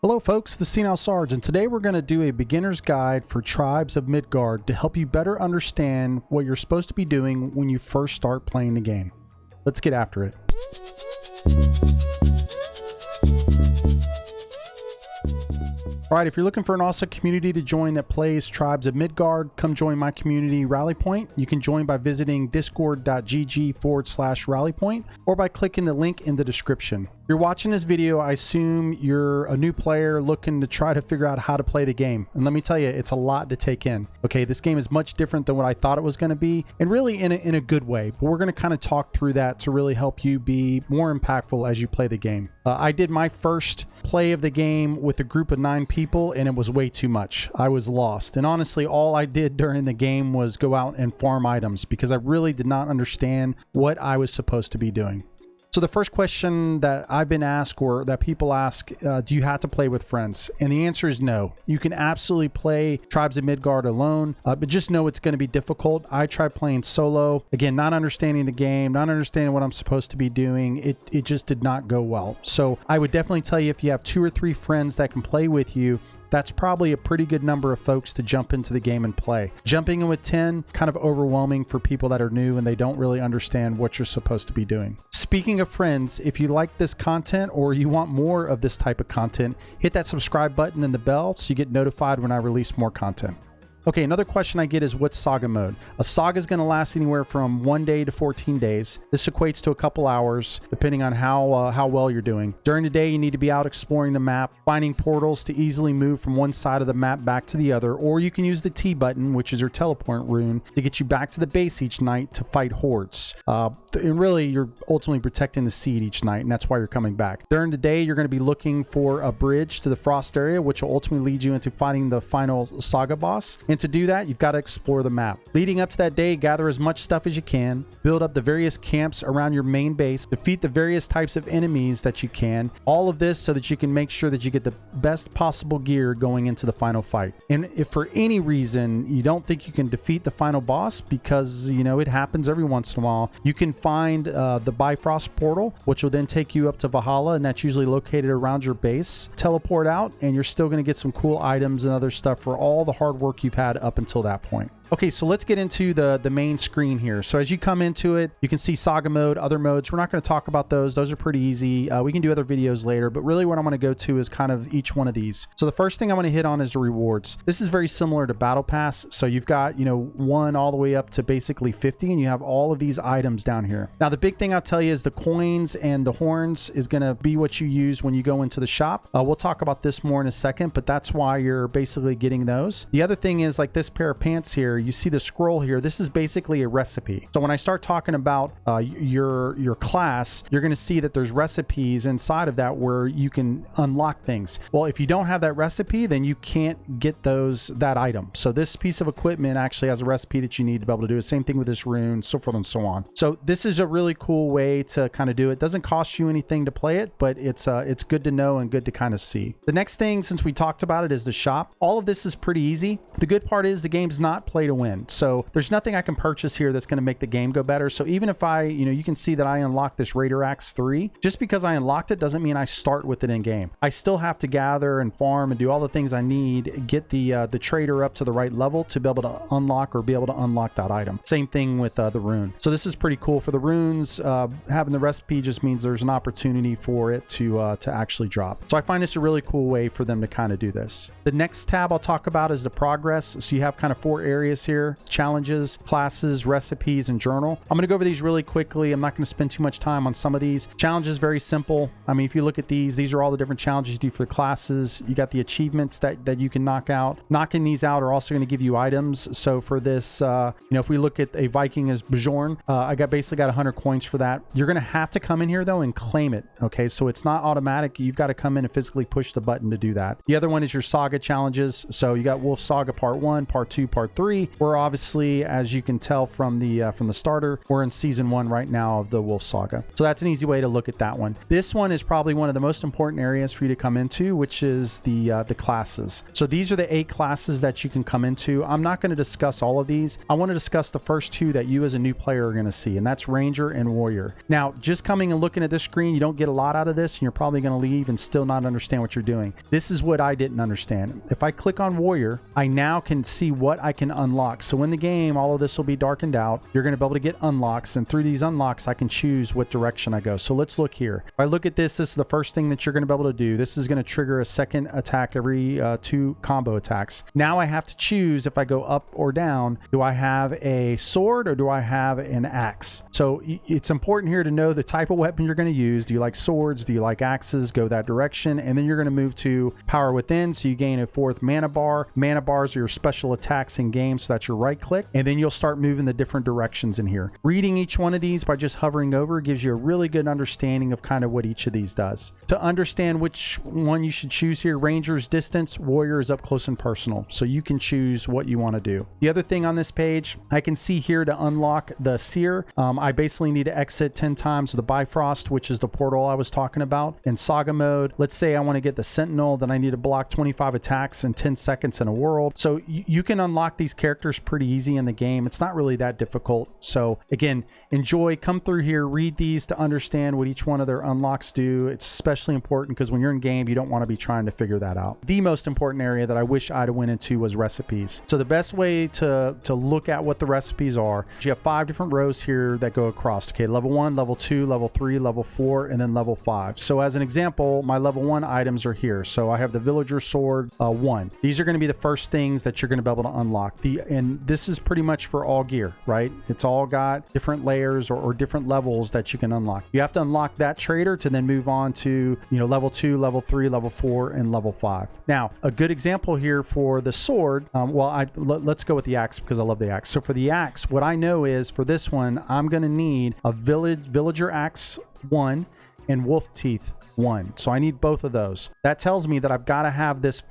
Hello folks, this is SenileSarge, and today we're going to do a beginner's guide for tribes of Midgard to help you better understand what you're supposed to be doing when you first start playing the game. Let's get after it. Alright, if you're looking for an awesome community to join that plays Tribes of Midgard, come join my community Rally Point. You can join by visiting discord.gg/rallypoint or by clicking the link in the description. If you're watching this video, I assume you're a new player looking to try to figure out how to play the game. And let me tell you, it's a lot to take in. Okay, this game is much different than what I thought it was going to be, and really in a good way. But we're going to kind of talk through that to really help you be more impactful as you play the game. I did my first play of the game with a group of 9 people, and it was way too much. I was lost. And honestly, all I did during the game was go out and farm items because I really did not understand what I was supposed to be doing. So the first question that I've been asked, or that people ask, do you have to play with friends? And the answer is no. You can absolutely play Tribes of Midgard alone, but just know it's going to be difficult. I tried playing solo. Again, not understanding the game, not understanding what I'm supposed to be doing. It just did not go well. So I would definitely tell you, if you have 2 or 3 friends that can play with you, that's probably a pretty good number of folks to jump into the game and play. Jumping in with 10, kind of overwhelming for people that are new and they don't really understand what you're supposed to be doing. Speaking of friends, if you like this content or you want more of this type of content, hit that subscribe button and the bell so you get notified when I release more content. Okay, another question I get is, what's Saga mode? A Saga is going to last anywhere from 1 day to 14 days. This equates to a couple hours, depending on how well you're doing. During the day, you need to be out exploring the map, finding portals to easily move from one side of the map back to the other, or you can use the T button, which is your teleport rune, to get you back to the base each night to fight hordes. And really, you're ultimately protecting the seed each night, and that's why you're coming back. During the day, you're going to be looking for a bridge to the Frost area, which will ultimately lead you into fighting the final Saga boss. And to do that, you've got to explore the map. Leading up to that day, gather as much stuff as you can, build up the various camps around your main base, defeat the various types of enemies that you can, all of this so that you can make sure that you get the best possible gear going into the final fight. And if for any reason you don't think you can defeat the final boss, because you know it happens every once in a while, you can find the Bifrost portal, which will then take you up to Valhalla, and that's usually located around your base. Teleport out, and you're still going to get some cool items and other stuff for all the hard work you've had up until that point. Okay, so let's get into the main screen here. So as you come into it, you can see Saga mode, other modes. We're not going to talk about those. Those are pretty easy. We can do other videos later, but really what I'm going to go to is kind of each one of these. So the first thing I want to hit on is the rewards. This is very similar to Battle Pass. So you've got, 1 all the way up to basically 50, and you have all of these items down here. Now, the big thing I'll tell you is the coins and the horns is going to be what you use when you go into the shop. We'll talk about this more in a second, but that's why you're basically getting those. The other thing is, like this pair of pants here, you see the scroll here. This is basically a recipe. So when I start talking about your class, you're going to see that there's recipes inside of that where you can unlock things. Well, if you don't have that recipe, then you can't get that item. So this piece of equipment actually has a recipe that you need to be able to do it. Same thing with this rune, so forth and so on. So this is a really cool way to kind of do it. It doesn't cost you anything to play it, but it's good to know and good to kind of see. The next thing, since we talked about it, is the shop. All of this is pretty easy. The good part is the game's not play to win. So there's nothing I can purchase here that's going to make the game go better. So even if you can see that I unlocked this Raider Axe 3, just because I unlocked it doesn't mean I start with it in game. I still have to gather and farm and do all the things I need, get the trader up to the right level to be able to unlock that item. Same thing with the rune. So this is pretty cool for the runes. Having the recipe just means there's an opportunity for it to actually drop. So I find this a really cool way for them to kind of do this. The next tab I'll talk about is the progress. So you have kind of 4 areas here: challenges, classes, recipes, and journal. I'm going to go over these really quickly. I'm not going to spend too much time on some of these. Challenges, very simple. I mean, if you look at these are all the different challenges you do for the classes. You got the achievements that you can knock out. Knocking these out are also going to give you items. So for this, if we look at a Viking as Bjorn, I basically got 100 coins for that. You're going to have to come in here though and claim it. Okay, so it's not automatic. You've got to come in and physically push the button to do that. The other one is your Saga challenges. So you got Wolf Saga Part 1, Part 2, Part 3. see, we're obviously, as you can tell from the starter, we're in season 1 right now of the Wolf Saga. So that's an easy way to look at that one. This one is probably one of the most important areas for you to come into, which is the classes. So these are the 8 classes that you can come into. I'm not going to discuss all of these. I want to discuss the first 2 that you as a new player are going to see, and that's Ranger and Warrior. Now, just coming and looking at this screen, you don't get a lot out of this, and you're probably going to leave and still not understand what you're doing. This is what I didn't understand. If I click on Warrior, I now can see what I can unlock. So in the game, all of this will be darkened out. You're going to be able to get unlocks, and through these unlocks, I can choose what direction I go. So let's look here. If I look at this, this is the first thing that you're going to be able to do. This is going to trigger a second attack every 2 combo attacks. Now I have to choose if I go up or down. Do I have a sword or do I have an axe? So it's important here to know the type of weapon you're going to use. Do you like swords? Do you like axes? Go that direction. And then you're going to move to Power Within. So you gain a 4th mana bar. Mana bars are your special attacks in game. So that's your right click. And then you'll start moving the different directions in here. Reading each one of these by just hovering over gives you a really good understanding of kind of what each of these does. To understand which one you should choose here, Ranger's distance, Warrior is up close and personal. So you can choose what you want to do. The other thing on this page, I can see here to unlock the Seer, I basically need to exit 10 times the Bifrost, which is the portal I was talking about. In Saga mode, let's say I want to get the Sentinel, then I need to block 25 attacks in 10 seconds in a world. So you can unlock these characters pretty easy in the game. It's not really that difficult. So again, enjoy, come through here, read these to understand what each one of their unlocks do. It's especially important because when you're in game, you don't want to be trying to figure that out. The most important area that I wish I'd have went into was recipes. So the best way to look at what the recipes are, you have 5 different rows here that go across. Okay, level 1, level 2, level 3, level 4, and then level 5. So as an example, my level 1 items are here. So I have the Villager Sword 1. These are going to be the first things that you're going to be able to unlock. And this is pretty much for all gear, right? It's all got different layers or different levels that you can unlock. You have to unlock that trader to then move on to, level 2, level 3, level 4, and level 5. Now, a good example here for the sword, let's go with the axe because I love the axe. So for the axe, what I know is for this one, I'm going to need a Villager Axe 1 and Wolf Teeth 1. So I need both of those. That tells me that I've got to have this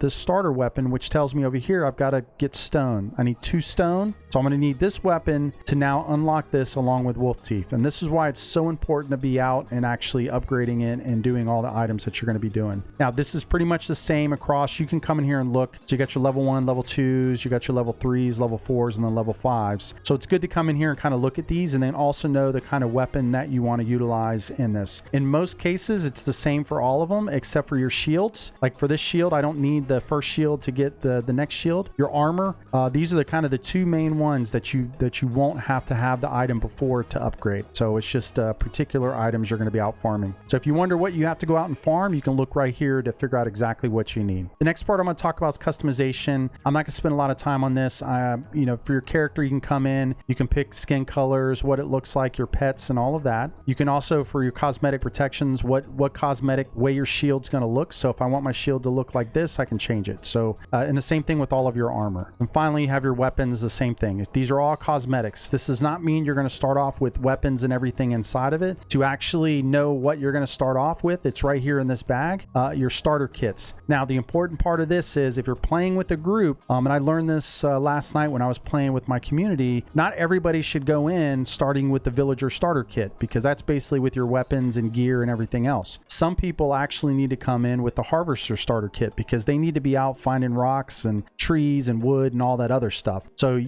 starter weapon, which tells me over here I've got to get stone. I need 2 stone. So I'm going to need this weapon to now unlock this along with Wolf Teeth. And this is why it's so important to be out and actually upgrading it and doing all the items that you're going to be doing. Now, this is pretty much the same across. You can come in here and look. So you got your level 1, level 2s, you got your level 3s, level 4s, and then level 5s. So it's good to come in here and kind of look at these and then also know the kind of weapon that you want to utilize in this. In most cases, it's the same for all of them except for your shields. Like for this shield, I don't need the first shield to get the next shield. Your armor, these are the kind of the 2 main ones that you won't have to have the item before to upgrade. So it's just particular items you're going to be out farming. So if you wonder what you have to go out and farm, you can look right here to figure out exactly what you need. The next part I'm going to talk about is customization. I'm not going to spend a lot of time on this. For your character, you can come in, you can pick skin colors, what it looks like, your pets, and all of that. You can also, for your cosmetic protections, what cosmetic way your shield's going to look. So if I want my shield to look like this, I can change it. So and the same thing with all of your armor. And finally, you have your weapons, the same thing. These are all cosmetics. This does not mean you're going to start off with weapons and everything inside of it. To actually know what you're going to start off with, it's right here in this bag, your starter kits. Now, the important part of this is if you're playing with a group, and I learned this last night when I was playing with my community, not everybody should go in starting with the Villager starter kit because that's basically with your weapons and gear and everything else. Some people actually need to come in with the Harvester starter kit because they need to be out finding rocks and trees and wood and all that other stuff. So,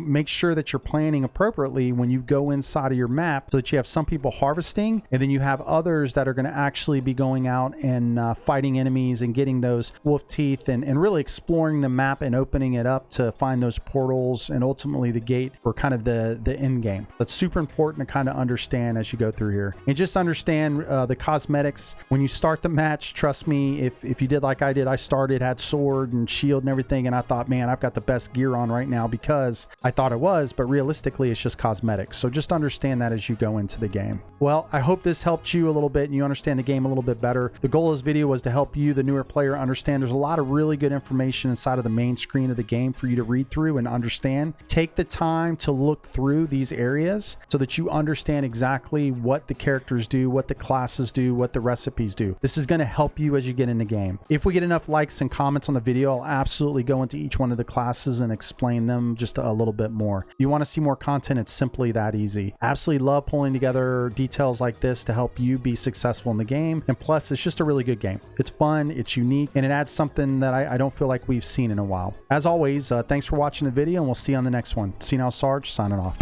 make sure that you're planning appropriately when you go inside of your map so that you have some people harvesting and then you have others that are going to actually be going out and fighting enemies and getting those wolf teeth and really exploring the map and opening it up to find those portals and ultimately the gate for kind of the end game. That's super important to kind of understand as you go through here. And just understand the cosmetics. When you start the match, trust me, if you did like I did, I started, had sword and shield and everything, and I thought, man, I've got the best gear on right now because I thought it was, but realistically it's just cosmetics. So just understand that as you go into the game. Well, I hope this helped you a little bit and you understand the game a little bit better. The goal of this video was to help you, the newer player, understand there's a lot of really good information inside of the main screen of the game for you to read through and understand. Take the time to look through these areas so that you understand exactly what the characters do, what what the classes do, what the recipes do. This is going to help you as you get in the game. If we get enough likes and comments on the video, I'll absolutely go into each one of the classes and explain them just a little bit more. If you want to see more content, it's simply that easy. Absolutely love pulling together details like this to help you be successful in the game. And plus, it's just a really good game. It's fun, it's unique, and it adds something that I don't feel like we've seen in a while. As always, thanks for watching the video, and we'll see you on the next one. SenileSarge signing off.